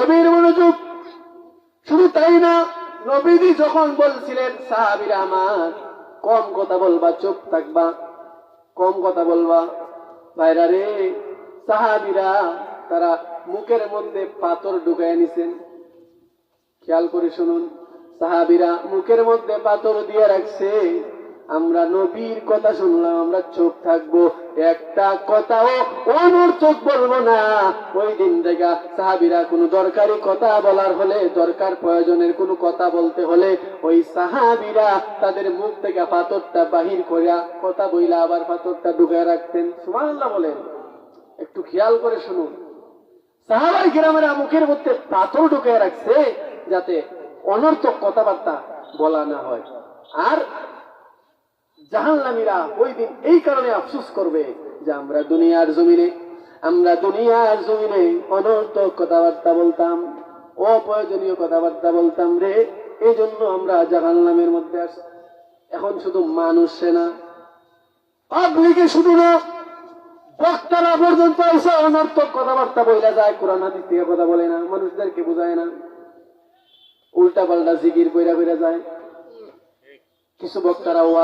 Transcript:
নবীর মনোযোগ। শুধু তাই না, নবীজি যখন বলছিলেন সাহাবীরা আমার কম কথা বলবা, চুপ থাকবা, কম কথা বলবা, ভাইরা রে, সাহাবীরা তারা মুখের মধ্যে পাথর ঢুকায় নিছেন। খেয়াল করে শুনুন, সাহাবীরা মুখের মধ্যে পাথর দিয়ে রাখছে। আমরা নবীর কথা শুনলাম, আমরা চুপ থাকবো, একটা কথাও অনর্থক বলবো না। ওই দিন থেকে সাহাবীরা কোনো দরকারি কথা বলার হলে, দরকার প্রয়োজনের কোনো কথা বলতে হলে, ওই সাহাবীরা তাদের মুখ থেকে পাথরটা বাহির করিয়া কথা বইলা আবার পাথরটা ঢুকায় রাখতেন। সুবহানাল্লাহ বলেন। একটু খেয়াল করে শুনুন, সাহাবায়ে কেরামেরা মুখের মধ্যে পাথর ঢুকায় রাখছে যাতে অনর্থক কথাবার্তা বলা না হয়। আর জাহান্নামীরা ওই দিন এই কারণে আফসোস করবে যে আমরা দুনিয়ার জমিনে অনর্থক কথাবার্তা বলতাম, অপ্রয়োজনীয় কথাবার্তা বলতাম রে, এই জন্য আমরা জাহান্নামের মধ্যে আসি। এখন শুধু মানুষে না, পাবলিকে শুধু না, বক্তারা পর্যন্ত এসে অনর্থক কথাবার্তা বইলা যায়, কোরআন হাদিস থেকে কথা বলে না, মানুষদেরকে বোঝায় না, উল্টা পাল্টা জিকির কইরা কইরা যায়। কিছু বক্তারা